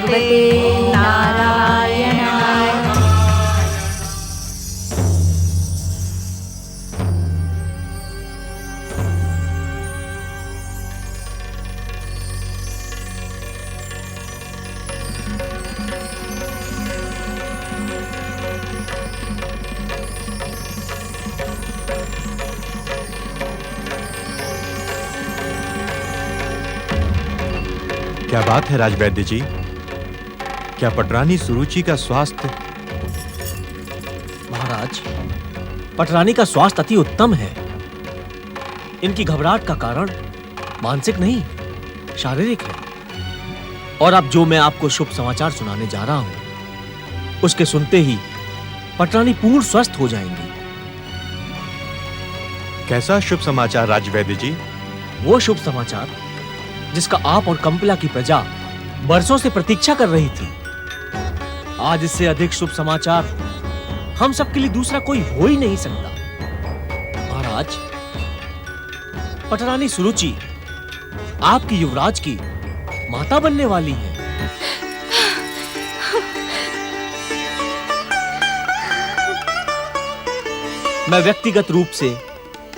भगवते नारायणाय। क्या बात है राजवैद्य जी? क्या पटरानी सुरुचि का स्वास्थ्य? महाराज, पटरानी का स्वास्थ्य अति उत्तम है। इनकी घबराहट का कारण मानसिक नहीं, शारीरिक है। और अब जो मैं आपको शुभ समाचार सुनाने जा रहा हूं, उसके सुनते ही पटरानी पूर्ण स्वस्थ हो जाएंगी। कैसा शुभ समाचार राजवैद्य जी? वो शुभ समाचार जिसका आप और कंपिला की प्रजा बरसों से प्रतीक्षा कर रही थी। आज इससे अधिक शुभ समाचार हम सबके लिए दूसरा कोई हो ही नहीं सकता। महाराज, पटरानी सुरुचि आपकी युवराज की माता बनने वाली है। मैं व्यक्तिगत रूप से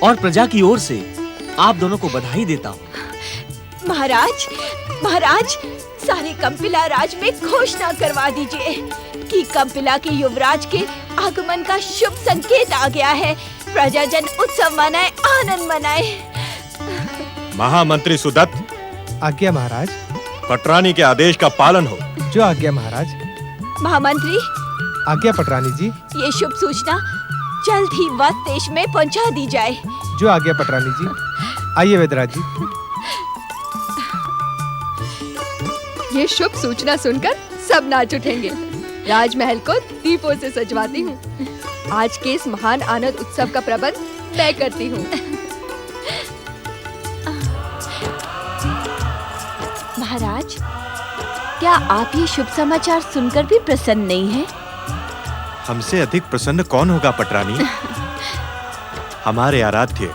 और प्रजा की ओर से आप दोनों को बधाई देता हूं। महाराज, महाराज, सारे कंपिला राज में घोषणा करवा दीजिए कि कंपिला के युवराज के आगमन का शुभ संकेत आ गया है। प्रजाजन उत्सव मनाए, आनंद मनाए। महामंत्री सुदत्त, आज्ञा महाराज। पटरानी के आदेश का पालन हो। जो आज्ञा महाराज। महामंत्री, आज्ञा पटरानी जी। ये शुभ सूचना जल्द ही वध देश में पहुंचा दी जाए। जो आज्ञा पटरानी जी। आइए वेदराज जी। ये शुभ सूचना सुनकर सब नाच उठेंगे। राजमहल को दीपों से सजवाती हूँ। आज के इस महान आनंद उत्सव का प्रबंध मैं करती हूँ। महाराज, क्या आप ये शुभ समाचार सुनकर भी प्रसन्न नहीं हैं? हमसे अधिक प्रसन्न कौन होगा पटरानी? हमारे आराध्य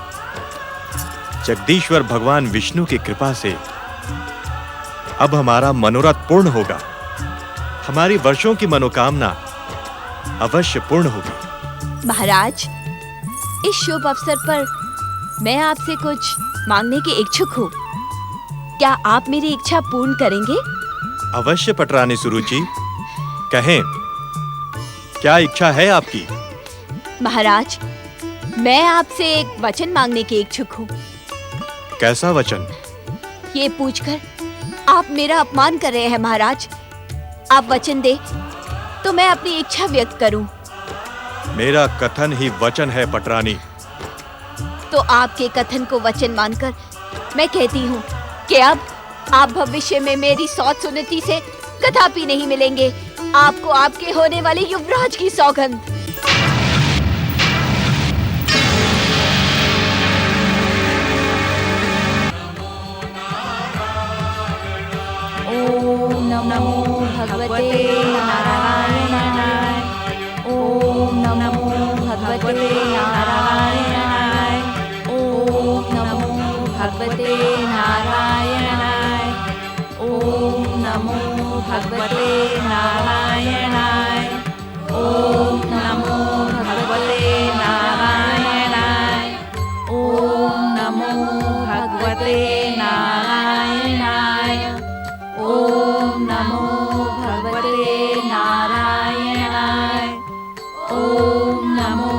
जगदीश्वर भगवान विष्णु की कृपा से अब हमारा मनोरथ पूर्ण होगा। हमारी वर्षों की मनोकामना अवश्य पूर्ण होगी। महाराज, इस शुभ अवसर पर मैं आपसे कुछ मांगने के इच्छुक हूँ। क्या आप मेरी इच्छा पूर्ण करेंगे? अवश्य पटरानी सुरुचि, कहें, क्या इच्छा है आपकी? महाराज, मैं आपसे एक वचन मांगने के इच्छुक हूँ। कैसा वचन? ये पूछकर आप मेरा अपमान कर रहे हैं महाराज। आप वचन दे तो मैं अपनी इच्छा व्यक्त करूं। मेरा कथन ही वचन है पटरानी। तो आपके कथन को वचन मानकर मैं कहती हूँ कि अब आप भविष्य में मेरी सौत सुनती से कदापि नहीं मिलेंगे। आपको आपके होने वाले युवराज की सौगंध। ओम नमो भगवते नारायणाय। ओम नमो भगवते नारायणाय। ओम नमो भगवते नारायणाय। ओम नमो भगवते नारायणाय। ओम नमो भगवते नारायणाय। ओम नमो भगवते नारायणाय। ओम नमो भगवते नारायणाय। ओम नमो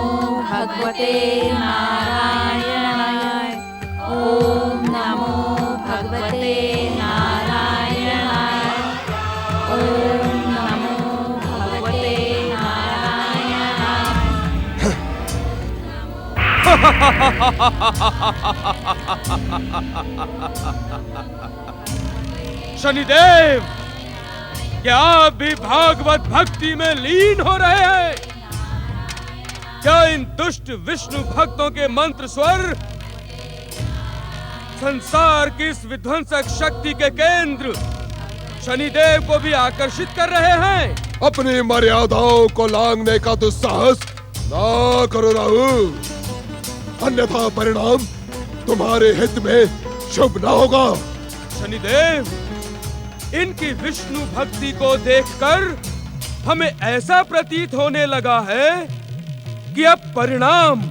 भगवते नारायणाय। ओम नमो भगवते नारायणाय। ओम नमो भगवते शनिदेव, क्या आप भी भागवत भक्ति में लीन हो रहे हैं? क्या इन दुष्ट विष्णु भक्तों के मंत्र स्वर संसार की इस विध्वंसक शक्ति के केंद्र शनिदेव को भी आकर्षित कर रहे हैं? अपनी मर्यादाओं को लांघने का दुस्साहस ना करो राहु, अन्यथा परिणाम तुम्हारे हित में शुभ ना होगा। शनिदेव, इनकी विष्णु भक्ति को देखकर हमें ऐसा प्रतीत होने लगा है कि अब परिणाम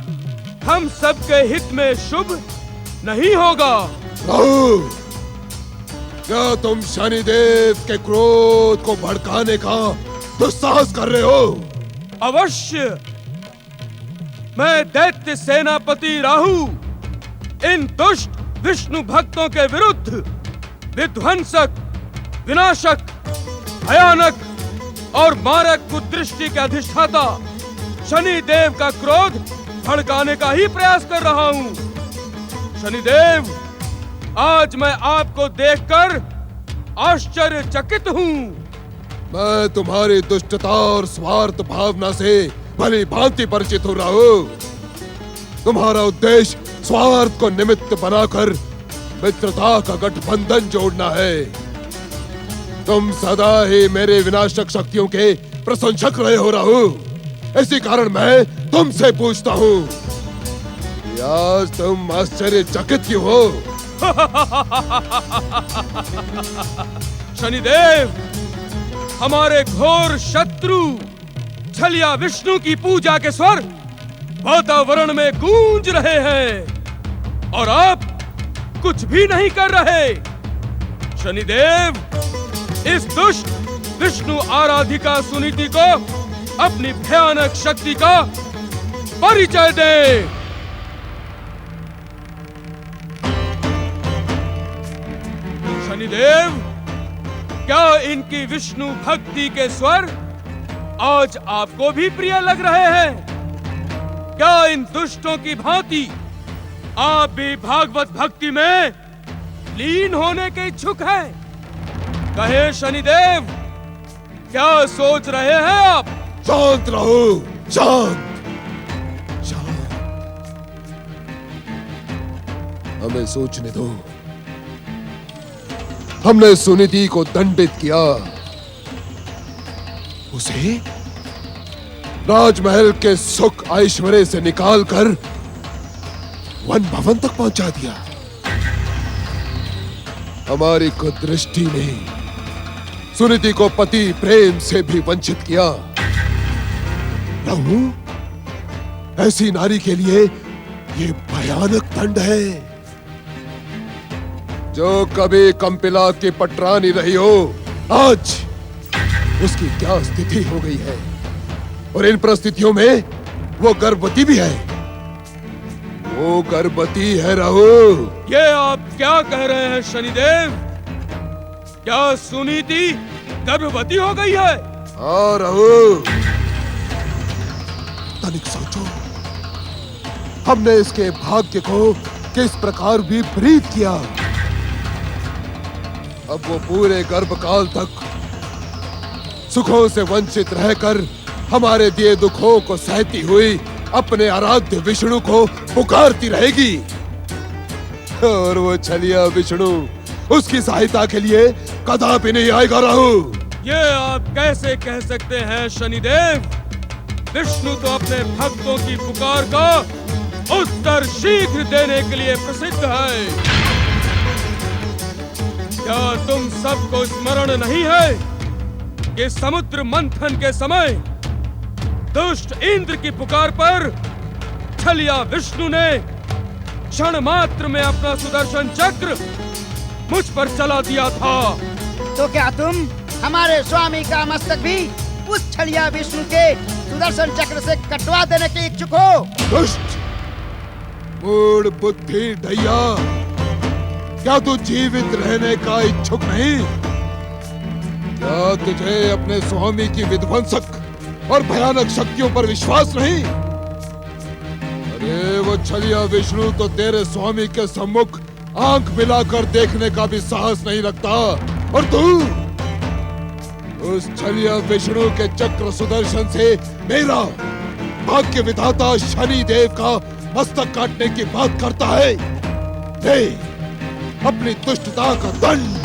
हम सबके हित में शुभ नहीं होगा। राहु, क्या तुम शनिदेव के क्रोध को भड़काने का दुस्साहस कर रहे हो? अवश्य। मैं दैत्य सेनापति राहु इन दुष्ट विष्णु भक्तों के विरुद्ध विध्वंसक, विनाशक, भयानक और मारक कुदृष्टि के अधिष्ठाता शनि देव का क्रोध भड़काने का ही प्रयास कर रहा हूँ। शनिदेव, आज मैं आपको देखकर आश्चर्यचकित हूँ। मैं तुम्हारी दुष्टता और स्वार्थ भावना से भली भांति परिचित हो रहा हूँ। तुम्हारा उद्देश्य स्वार्थ को निमित्त बनाकर मित्रता का गठबंधन जोड़ना है। तुम सदा ही मेरे विनाशक शक्तियों के प्रशंसक रहे हो राहु। इसी कारण मैं तुमसे पूछता हूँ, आज तुम आश्चर्यचकित क्यों हो? शनिदेव, हमारे घोर शत्रु छलिया विष्णु की पूजा के स्वर वातावरण में गूंज रहे हैं और आप कुछ भी नहीं कर रहे। शनिदेव, इस दुष्ट विष्णु आराधिका सुनीति को अपनी भयानक शक्ति का परिचय दें। शनिदेव, क्या इनकी विष्णु भक्ति के स्वर आज आपको भी प्रिय लग रहे हैं? क्या इन दुष्टों की भांति आप भी भागवत भक्ति में लीन होने के इच्छुक हैं? कहे शनिदेव, क्या सोच रहे हैं आप? शांत रहो, शांत, शांत। हमें सोचने दो। हमने सुनीति को दंडित किया, उसे राजमहल के सुख ऐश्वर्य से निकालकर वन भवन तक पहुंचा दिया। हमारी कुदृष्टि ने सुनीति को पति प्रेम से भी वंचित किया। राहु, ऐसी नारी के लिए ये भयानक दंड है। जो कभी कंपिला की पटरानी रही हो, आज उसकी क्या स्थिति हो गई है। और इन परिस्थितियों में वो गर्भवती भी है। वो गर्भवती है राहु। ये आप क्या कह रहे हैं शनिदेव? क्या सुनीति गर्भवती हो गई है? हाँ राहु, तनिक सोचो, हमने इसके भाग्य को किस प्रकार विपरीत किया। अब वो पूरे गर्भकाल तक सुखों से वंचित रहकर हमारे दिए दुखों को सहती हुई अपने आराध्य विष्णु को पुकारती रहेगी। और वो छलिया विष्णु उसकी सहायता के लिए कदापि नहीं आएगा राहु। ये आप कैसे कह सकते हैं शनिदेव? विष्णु तो अपने भक्तों की पुकार का उत्तर शीघ्र देने के लिए प्रसिद्ध है। क्या तुम सबको स्मरण नहीं है कि समुद्र मंथन के समय दुष्ट इंद्र की पुकार पर छलिया विष्णु ने क्षण मात्र में अपना सुदर्शन चक्र मुझ पर चला दिया था। तो क्या तुम हमारे स्वामी का मस्तक भी उस छलिया विष्णु के सुदर्शन चक्र से कटवा देने के इच्छुक हो? दुष्ट, मूढ़ बुद्धि ढैया, क्या तू जीवित रहने का इच्छुक नहीं? क्या तुझे अपने स्वामी की विध्वंसक और भयानक शक्तियों पर विश्वास नहीं? अरे वो छलिया विष्णु तो तेरे स्वामी के सम्मुख आंख मिलाकर देखने का भी साहस नहीं रखता। और तू उस छलिया विष्णु के चक्र सुदर्शन से मेरा भाग्य विधाता शनि देव का मस्तक काटने की बात करता है। ले अपनी दुष्टता का दंड।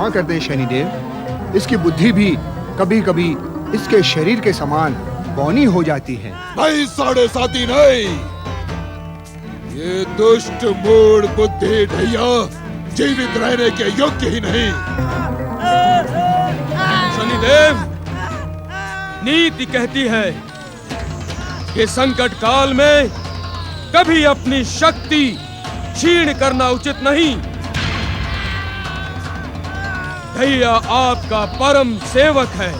क्षमा कर दें शनिदेव। इसकी बुद्धि भी कभी कभी इसके शरीर के समान बौनी हो जाती है। नहीं साढ़े साथी नहीं, ये दुष्ट मूड बुद्धि ढैया जीवित रहने के योग्य ही नहीं। शनिदेव, नीति कहती है कि संकट काल में कभी अपनी शक्ति क्षीण करना उचित नहीं। ढैया आपका परम सेवक है,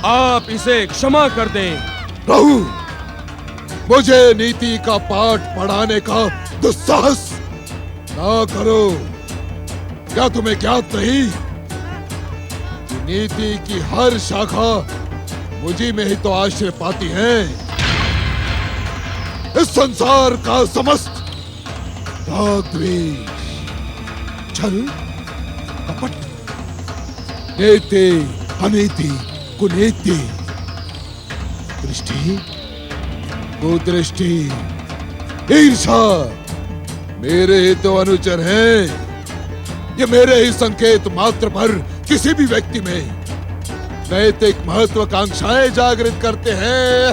आप इसे क्षमा कर दें। प्रभु, मुझे नीति का पाठ पढ़ाने का दुस्साहस ना करो। क्या तुम्हें ज्ञात नहीं कि नीति की हर शाखा मुझी में ही तो आश्रय पाती है। इस संसार का समस्त राग द्वेष, छल, कपट, नीति, अनीति, कुनीति, दृष्टि, कुदृष्टि, ईर्षा मेरे ही तो अनुचर हैं। ये मेरे ही संकेत मात्र पर किसी भी व्यक्ति में नैतिक महत्वाकांक्षाएं जागृत करते हैं।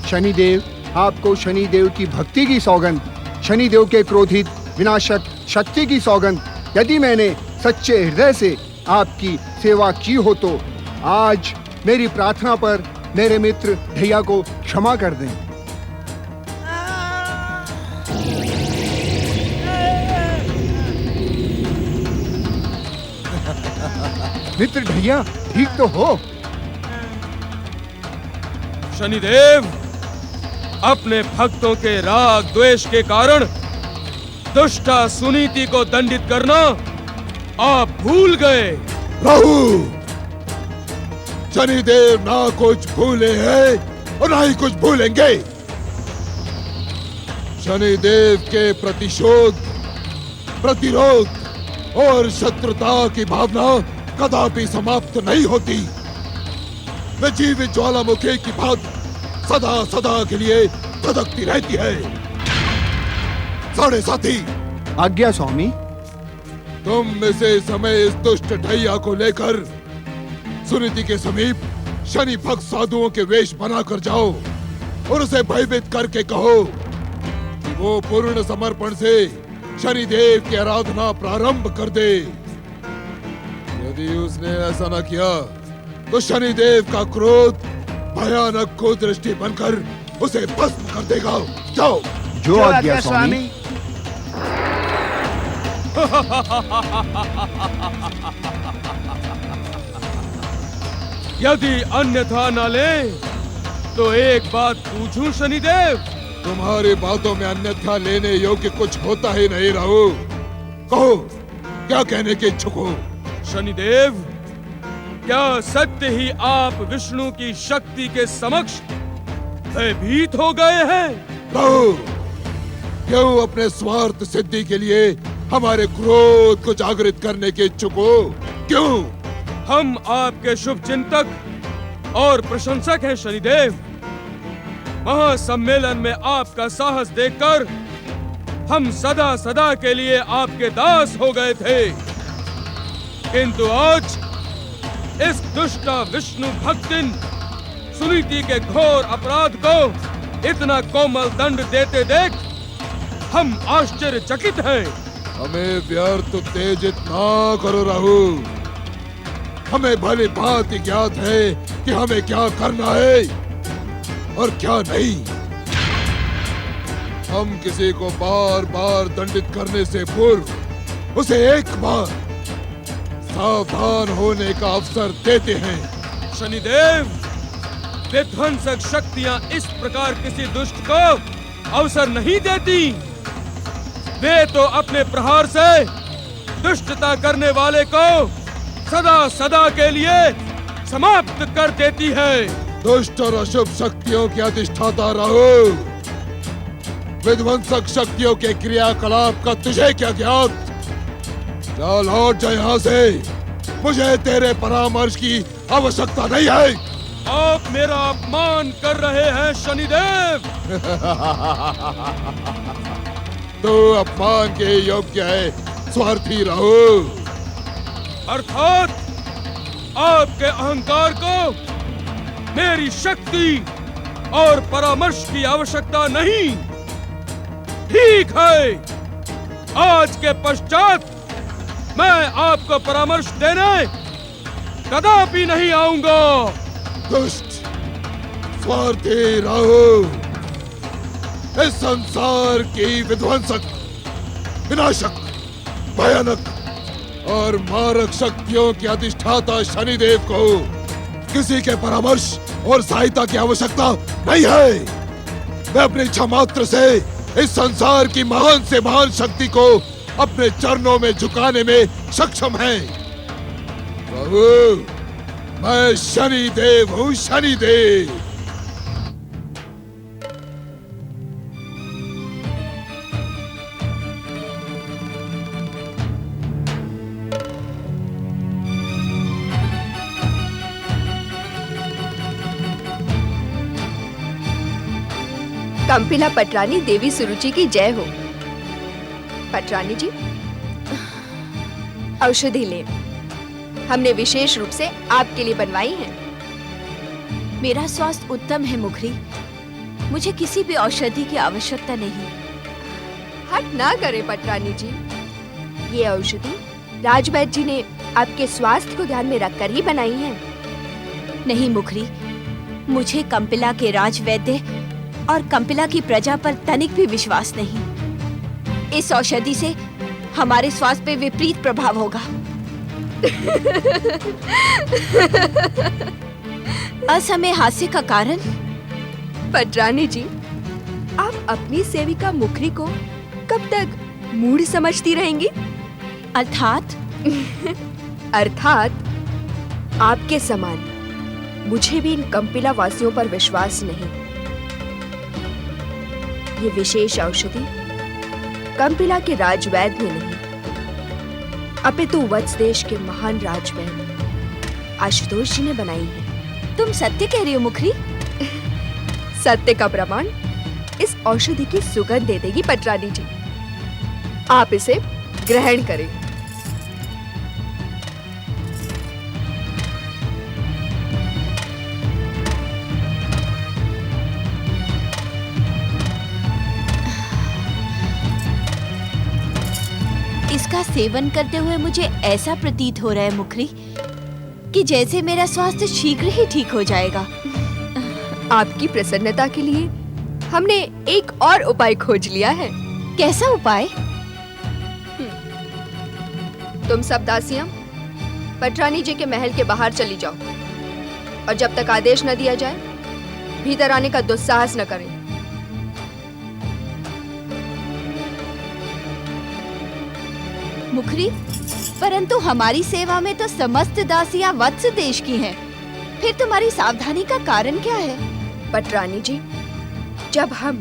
शनिदेव, आपको शनिदेव की भक्ति की सौगंध, शनिदेव के क्रोधित विनाशक शक्ति की सौगंध, यदि मैंने सच्चे हृदय से आपकी सेवा की हो तो आज मेरी प्रार्थना पर मेरे मित्र ढैया को क्षमा कर दें। मित्र ढैया, ठीक तो हो? शनिदेव, अपने भक्तों के राग द्वेष के कारण दुष्टा सुनीति को दंडित करना आप भूल गए। प्रभु, शनिदेव ना कुछ भूले हैं और ना ही कुछ भूलेंगे। शनिदेव के प्रतिशोध, प्रतिरोध और शत्रुता की भावना कदापि समाप्त नहीं होती। वे जीवित ज्वालामुखी की भांति सदा सदा के लिए धधकती रहती है। साढ़े साथी, आज्ञा स्वामी। तुम इसे समय इस दुष्ट ढैया को लेकर सुनीति के समीप शनि भक्त साधुओं के वेश बनाकर जाओ और उसे भयभीत करके कहो कि वो पूर्ण समर्पण से शनिदेव की आराधना प्रारंभ कर दे। यदि उसने ऐसा न किया तो शनिदेव का क्रोध भयानक कुदृष्टि बनकर उसे भस्म कर देगा। जाओ। जो आज्ञा स्वामी। यदि अन्यथा न ले तो एक बात पूछूं शनिदेव? तुम्हारी बातों में अन्यथा लेने योग्य कुछ होता ही नहीं। रहो, कहो क्या कहने के इच्छुक हो? शनिदेव, क्या सत्य ही आप विष्णु की शक्ति के समक्ष भयभीत हो गए हैं? रहो, क्यों अपने स्वार्थ सिद्धि के लिए हमारे क्रोध को जागृत करने के इच्छुक हो? क्यों? हम आपके शुभ चिंतक और प्रशंसक हैं शनिदेव। महासम्मेलन में आपका साहस देखकर हम सदा सदा के लिए आपके दास हो गए थे, किंतु आज इस दुष्ट विष्णु भक्तिन सुनीति के घोर अपराध को इतना कोमल दंड देते देख हम आश्चर्यचकित हैं। हमें व्यर्थ उत्तेजित ना करो राहु। हमें भली भांति ज्ञात है कि हमें क्या करना है और क्या नहीं। हम किसी को बार बार दंडित करने से पूर्व उसे एक बार सावधान होने का अवसर देते हैं। शनिदेव, विध्वंसक शक्तियां इस प्रकार किसी दुष्ट को अवसर नहीं देती। वे तो अपने प्रहार से दुष्टता करने वाले को सदा सदा के लिए समाप्त कर देती है। दुष्ट और अशुभ शक्तियों के अधिष्ठाता रहो। विध्वंसक शक्तियों के क्रियाकलाप का तुझे क्या ज्ञात? जा लौट जा यहाँ से। मुझे तेरे परामर्श की आवश्यकता नहीं है। आप मेरा अपमान कर रहे हैं शनिदेव। तो अपमान के योग्य है स्वार्थी रहो। अर्थात आपके अहंकार को मेरी शक्ति और परामर्श की आवश्यकता नहीं। ठीक है, आज के पश्चात मैं आपको परामर्श देने कदापि नहीं आऊंगा। दुष्ट, स्वार्थी रहो। इस संसार की विध्वंसक, विनाशक, भयानक और मारक शक्तियों के अधिष्ठाता शनिदेव को किसी के परामर्श और सहायता की आवश्यकता नहीं है। मैं अपनी इच्छा मात्र से इस संसार की महान से महान शक्ति को अपने चरणों में झुकाने में सक्षम है। प्रभु, मैं शनिदेव हूँ, शनिदेव। कंपिला पटरानी देवी सुरुचि की जय हो। पटरानी जी, औषधि ले, हमने विशेष रूप से आपके लिए बनवाई है। मेरा स्वास्थ्य उत्तम है मुखरी, मुझे किसी भी औषधि की आवश्यकता नहीं। हट ना करे पटरानी जी, ये औषधि राजवैद्य जी ने आपके स्वास्थ्य को ध्यान में रखकर ही बनाई है। नहीं मुखरी, मुझे कंपिला के राजवैद्य और कंपिला की प्रजा पर तनिक भी विश्वास नहीं। इस औषधि से हमारे स्वास्थ्य पे विपरीत प्रभाव होगा। असमय हास्य का कारण? पटरानी जी, आप अपनी सेविका मुखरी को कब तक मूढ़ समझती रहेंगी? अर्थात? अर्थात आपके समान मुझे भी इन कंपिला वासियों पर विश्वास नहीं। ये विशेष औषधि कंपिला के राजवैद्य ने नहीं, अपितु वत्स देश के महान राजवैद्य आशुतोष जी ने बनाई है। तुम सत्य कह रही हो मुखरी? सत्य का प्रमाण इस औषधि की सुगंध दे देगी पटरानी जी। आप इसे ग्रहण करें। इसका सेवन करते हुए मुझे ऐसा प्रतीत हो रहा है मुखरी कि जैसे मेरा स्वास्थ्य शीघ्र ही ठीक हो जाएगा। आपकी प्रसन्नता के लिए हमने एक और उपाय खोज लिया है। कैसा उपाय? तुम सब दासियां पटरानी जी के महल के बाहर चली जाओ और जब तक आदेश न दिया जाए भीतर आने का दुस्साहस न करें। मुखरी, परंतु हमारी सेवा में तो समस्त दासियां वत्स देश की हैं। फिर तुम्हारी सावधानी का कारण क्या है? पटरानी जी, जब हम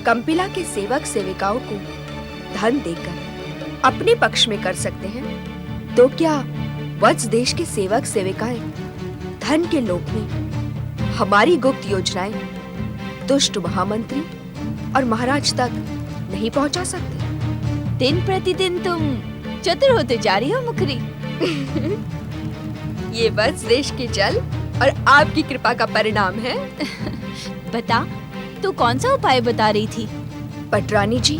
कंपिला के सेवक सेविकाओं को धन देकर अपने पक्ष में कर सकते हैं, तो क्या वत्स देश के सेवक सेविकाएं धन के लोभ में हमारी गुप्त योजनाएं दुष्ट महामंत्री और महाराज तक नहीं पहुंचा सकते? दिन प्रतिदिन तुम चतुर होते जा रही हो मुखरी। ये वत्स देश के जल और आपकी कृपा का परिणाम है। बता, तू कौन सा उपाय बता रही थी? पटरानी जी,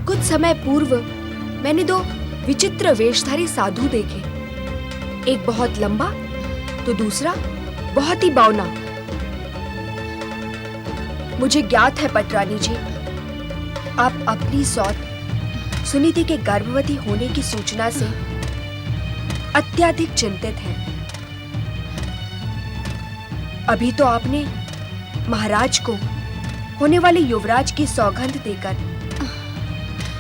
कुछ समय पूर्व मैंने दो विचित्र वेशधारी साधु देखे। एक बहुत लंबा तो दूसरा बहुत ही बावना। मुझे ज्ञात है पटरानी जी, आप अपनी सौत सुनीति के गर्भवती होने की सूचना से अत्यधिक चिंतित हैं। अभी तो आपने महाराज को होने वाले युवराज की सौगंध देकर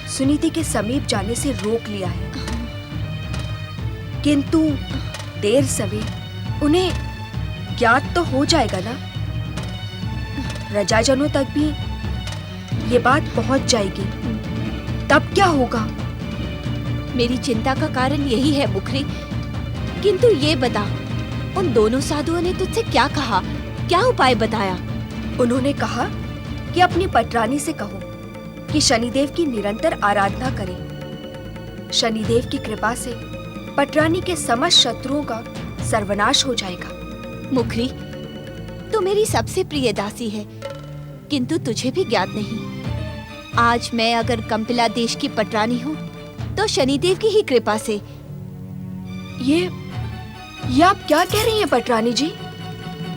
सुनीति के समीप जाने से रोक लिया है, किंतु देर सवेर उन्हें ज्ञात तो हो जाएगा ना। प्रजाजनों तक भी ये बात पहुंच जाएगी, तब क्या होगा? मेरी चिंता का कारण यही है मुखरी, किंतु ये बता, उन दोनों साधुओं ने तुझसे क्या कहा, क्या उपाय बताया? उन्होंने कहा कि अपनी पटरानी से कहो कि शनिदेव की निरंतर आराधना करे। शनिदेव की कृपा से पटरानी के समस्त शत्रुओं का सर्वनाश हो जाएगा। मुखरी, तू मेरी सबसे प्रिय दासी है, किंतु तुझे भी ज्ञात नहीं, आज मैं अगर कंपिला देश की पटरानी हूँ तो शनिदेव की ही कृपा से। ये आप क्या कह रही हैं पटरानी जी?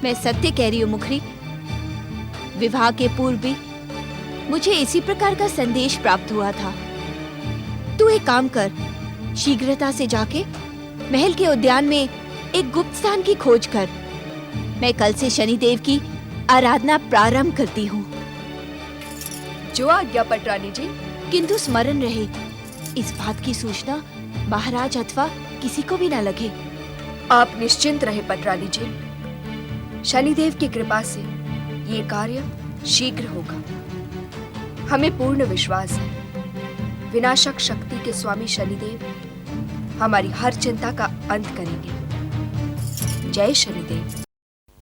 मैं सत्य कह रही हूँ मुखरी। विवाह के पूर्व भी मुझे इसी प्रकार का संदेश प्राप्त हुआ था। तू एक काम कर, शीघ्रता से जाके महल के उद्यान में एक गुप्त स्थान की खोज कर। मैं कल से शनिदेव की आराधना प्रारंभ करती हूँ। जो आज्ञा पटरानी जी। किंतु स्मरण रहे, इस बात की सूचना महाराज अथवा किसी को भी न लगे। आप निश्चिंत रहे पटरानी जी, शनिदेव की कृपा से ये कार्य शीघ्र होगा। हमें पूर्ण विश्वास है विनाशक शक्ति के स्वामी शनिदेव हमारी हर चिंता का अंत करेंगे। जय शनिदेव।